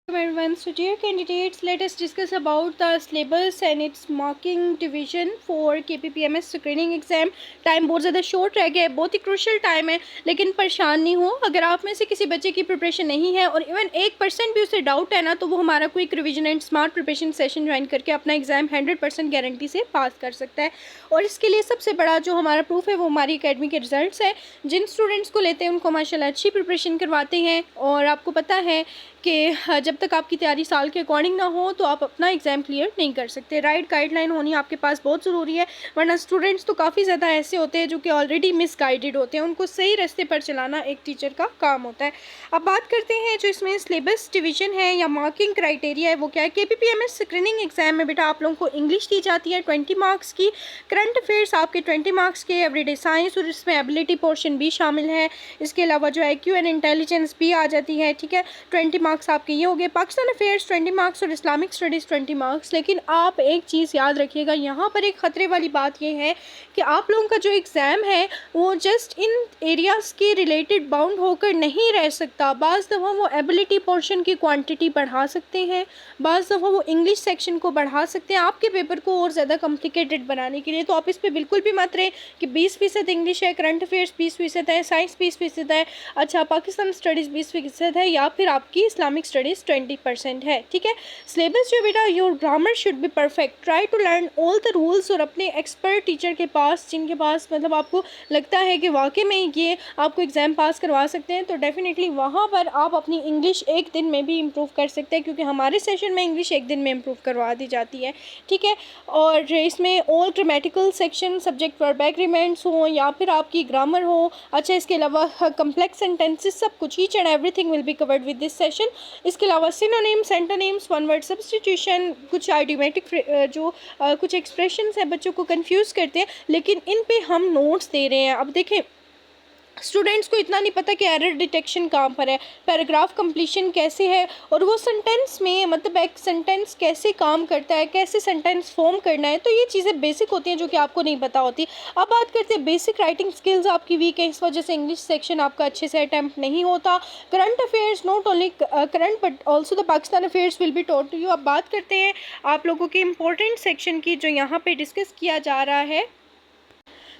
Everyone, so dear candidates, let us discuss about the syllabus and its marking division for KPPMS screening exam. Time बहुत ज़्यादा short रह गया है, बहुत ही crucial time है, लेकिन परेशान नहीं हो। अगर आप में से किसी बच्चे की प्रिपरेशन नहीं है और इवन 1% भी उसे डाउट है ना, तो वो हमारा quick revision and smart preparation session join करके अपना एग्जाम 100% गारंटी से पास कर सकता है। और इसके लिए सबसे बड़ा जो हमारा प्रूफ है वो हमारी अकेडमी के रिजल्ट्स है। जिन स्टूडेंट्स को लेते हैं उनको माशाल्लाह अच्छी प्रिपरेशन करवाते हैं। और आपको पता है कि जब तक आपकी तैयारी साल के अकॉर्डिंग ना हो तो आप अपना एग्ज़ाम क्लियर नहीं कर सकते। राइट गाइडलाइन होनी आपके पास बहुत ज़रूरी है, वरना स्टूडेंट्स तो काफ़ी ज़्यादा ऐसे होते हैं जो कि ऑलरेडी मिसगाइडेड होते हैं। उनको सही रास्ते पर चलाना एक टीचर का काम होता है। अब बात करते हैं जो इसमें सिलेबस डिवीज़न है या मार्किंग क्राइटेरिया है वो क्या है। KPPMS स्क्रीनिंग एग्जाम में बेटा आप लोगों को इंग्लिश दी जाती है 20 मार्क्स की, करंट अफेयर्स आपके 20 मार्क्स के, एवरीडे साइंस और इसमें एबिलिटी पोर्शन भी शामिल है। इसके अलावा जो IQ एंड इंटेलिजेंस भी आ जाती है, ठीक है। 20 मार्क्स आपके ये हो गए। पाकिस्तान अफेयर्स 20 मार्क्स और इस्लामिक स्टडीज़ 20 मार्क्स। लेकिन आप एक चीज़ याद रखिएगा, यहाँ पर एक ख़तरे वाली बात ये है कि आप लोगों का जो एग्ज़ाम है वो जस्ट इन एरियाज़ के रिलेटेड बाउंड होकर नहीं रह सकता। बाज़ दफ़ा वो एबिलिटी पोर्शन की क्वांटिटी बढ़ा सकते हैं, बाज़ दफ़ा वो इंग्लिश सेक्शन को बढ़ा सकते हैं आपके पेपर को और ज़्यादा कॉम्प्लिकेटेड बनाने के लिए। तो आप इस पर बिल्कुल भी मत रहे कि 20% इंग्लिश है, करंट अफेयर्स 20% है, साइंस 20% है, अच्छा पाकिस्तान स्टडीज़ 20% है, या फिर आपकी इस्लामिक स्टडीज़ 20% है, ठीक है। सिलेबस जो बेटा, your grammar should be perfect, try to learn all the rules. और अपने एक्सपर्ट टीचर के पास, जिनके पास मतलब आपको लगता है कि वाकई में ये आपको एग्ज़ाम पास करवा सकते हैं, तो डेफिनेटली वहाँ पर आप अपनी इंग्लिश एक दिन में भी इम्प्रूव कर सकते हैं, क्योंकि हमारे सेशन में इंग्लिश एक दिन में इम्प्रूव करवा दी जाती है, ठीक है। और इसमें all grammatical section, subject verb agreements हो या फिर आपकी ग्रामर हो, अच्छा इसके अलावा कम्प्लेक्स सेंटेंसेस, सब कुछ each and everything will be covered with this session. इसके अलावा synonyms, antonyms, one word substitution, कुछ आइडियोमेटिक जो कुछ एक्सप्रेशंस हैं बच्चों को कंफ्यूज करते हैं, लेकिन इन पे हम नोट्स दे रहे हैं। अब देखें, स्टूडेंट्स को इतना नहीं पता कि एरर डिटेक्शन कहाँ पर है, पैराग्राफ कंप्लीशन कैसे है, और वो सेंटेंस में मतलब एक सेंटेंस कैसे काम करता है, कैसे सेंटेंस फॉर्म करना है। तो ये चीज़ें बेसिक होती हैं जो कि आपको नहीं पता होती। अब बात करते हैं बेसिक राइटिंग स्किल्स आपकी वीक है, इस वजह से इंग्लिश सेक्शन आपका अच्छे से अटैम्प्ट नहीं होता। Current affairs, not only current but also the Pakistan affairs will be taught to you. अब बात करते हैं आप लोगों के इंपॉर्टेंट सेक्शन की जो यहाँ पर डिस्कस किया जा रहा है।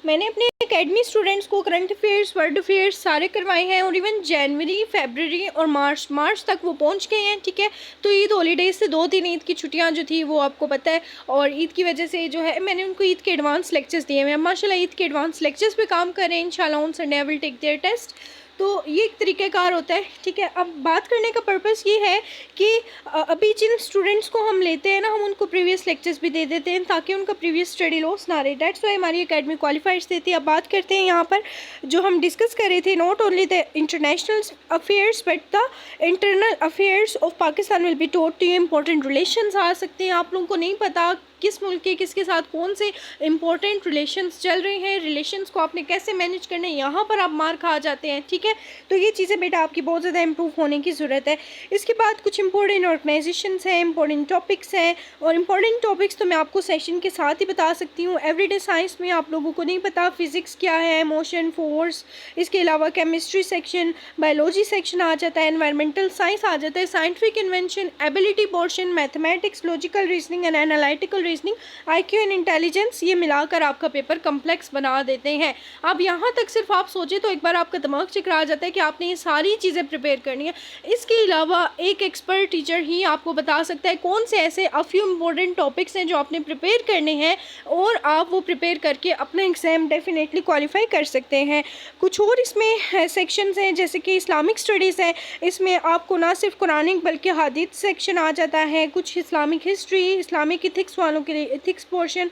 मैंने अपने एकेडमी स्टूडेंट्स को करंट अफेयर्स, वर्ल्ड अफेयर्स सारे करवाए हैं, और इवन जनवरी, फरवरी और मार्च तक वो पहुंच गए हैं, ठीक है। तो ईद हॉलीडेज से 2-3 ईद की छुट्टियां जो थी वो आपको पता है, और ईद की वजह से जो है मैंने उनको ईद के एडवांस लेक्चर्स दिए हैं। माशाल्लाह ईद के एडवांस लेक्चर्स पे काम कर रहे हैं। इंशाल्लाह on Sunday I will take their test. तो ये एक तरीक़ाकार होता है, ठीक है। अब बात करने का पर्पस ये है कि अभी जिन स्टूडेंट्स को हम लेते हैं ना, हम उनको प्रीवियस लेक्चर्स भी दे देते हैं ताकि उनका प्रीवियस स्टडी लॉस ना रहे। दैट्स वाई हमारी अकेडमी क्वालिफाइड्स देती है। अब बात करते हैं यहाँ पर जो हम डिस्कस कर रहे थे, not only the international affairs but the internal affairs of Pakistan will be taught to you. Important relations आ सकते हैं, आप लोगों को नहीं पता किस मुल्क के किसके साथ कौन से इंपॉर्टेंट रिलेशंस चल रहे हैं, रिलेशंस को आपने कैसे मैनेज करना है, यहाँ पर आप मार खा जाते हैं, ठीक है। तो ये चीज़ें बेटा आपकी बहुत ज़्यादा इंप्रूव होने की ज़रूरत है। इसके बाद कुछ इंपॉर्टेंट ऑर्गेनाइजेशंस हैं, इंपॉर्टेंट टॉपिक्स हैं, और इंपॉर्टेंट टॉपिक्स तो मैं आपको सेशन के साथ ही बता सकती हूँ। एवरीडे साइंस में आप लोगों को नहीं पता फिज़िक्स क्या है, मोशन, फोर्स, इसके अलावा केमिस्ट्री सेक्शन, बायोलॉजी सेक्शन आ जाता है, एनवायरमेंटल साइंस आ जाता है, scientific invention, ability portion, mathematics, logical reasoning and analytical reasoning, IQ and intelligence, ये मिलाकर आपका पेपर कम्प्लेक्स बना देते हैं। अब यहाँ तक सिर्फ आप सोचें तो एक बार आपका दिमाग चकरा जाता है कि आपने ये सारी चीज़ें प्रिपेयर करनी है। इसके अलावा एक एक्सपर्ट टीचर ही आपको बता सकता है कौन से ऐसे अफ्यू इम्पोर्टेंट टॉपिक्स हैं जो आपने प्रिपेयर करने हैं, और आप वो प्रिपेयर करके अपना एग्ज़ाम डेफिनेटली क्वालिफाई कर सकते हैं। कुछ और इसमें सेक्शंस हैं जैसे कि इस्लामिक स्टडीज़ है, इसमें आपको ना सिर्फ कुरानिक बल्कि हदीस सेक्शन आ जाता है, कुछ इस्लामिक हिस्ट्री, इस्लामिक इथिक्स वालों के लिए इथिक्स पोर्शन।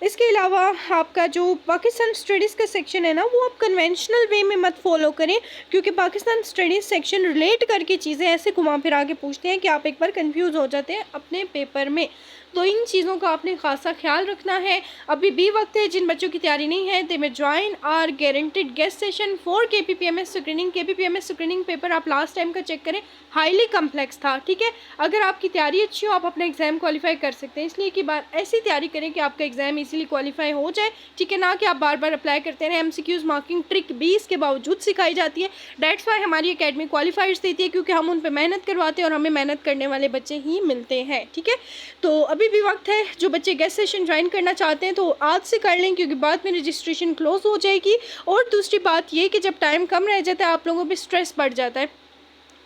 इसके अलावा आपका जो पाकिस्तान स्टडीज़ का सेक्शन है ना, वो आप कन्वेंशनल वे में मत फॉलो करें, क्योंकि पाकिस्तान स्टडीज़ सेक्शन रिलेट करके चीज़ें ऐसे घुमा फिरा के पूछते हैं कि आप एक बार कंफ्यूज हो जाते हैं अपने पेपर में। तो इन चीज़ों का आपने खासा ख्याल रखना है। अभी भी वक्त है, जिन बच्चों की तैयारी नहीं है दे में join are guaranteed guest session for KPPMS screening. KPPMS screening paper आप लास्ट टाइम का चेक करें, हाईली कम्प्लेक्स था, ठीक है। अगर आपकी तैयारी अच्छी हो आप अपना एग्ज़ाम क्वालिफाई कर सकते हैं, इसलिए कि बार ऐसी तैयारी करें कि आपका एग्ज़ाम इजीली क्वालिफाई हो जाए, ठीक है ना, कि आप बार बार अप्लाई करते रहें। MCQs मार्किंग ट्रिक भी इसके बावजूद सिखाई जाती है। डेट्स वाई हमारी अकेडमी क्वालिफायर्स देती है, क्योंकि हम उन पर मेहनत करवाते हैं और हमें मेहनत करने वाले बच्चे ही मिलते हैं, ठीक है। तो अभी भी वक्त है, जो बच्चे गेस्ट सेशन ज्वाइन करना चाहते हैं तो आज से कर लें, क्योंकि बाद में रजिस्ट्रेशन क्लोज हो जाएगी। और दूसरी बात ये कि जब टाइम कम रह जाता है आप लोगों पर स्ट्रेस बढ़ जाता है।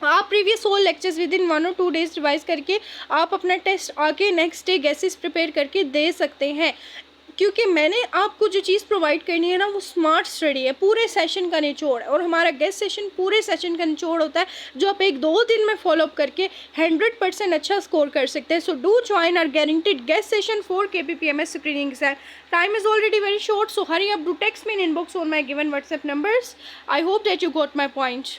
आप previous whole lectures within 1 और 2 डेज रिवाइज करके आप अपना टेस्ट आके नेक्स्ट डे गेसेस प्रिपेयर करके दे सकते हैं, क्योंकि मैंने आपको जो चीज़ प्रोवाइड करनी है ना वो स्मार्ट स्टडी है, पूरे सेशन का निचोड़ है। और हमारा गेस्ट सेशन पूरे सेशन का निचोड़ होता है, जो आप 1-2 दिन में फॉलोअप करके 100% अच्छा स्कोर कर सकते हैं। So do join our guaranteed guest session for KPPMS screening exam. Time is already very short, so hurry up, do text me in inbox on my given WhatsApp numbers. I hope that you got my point.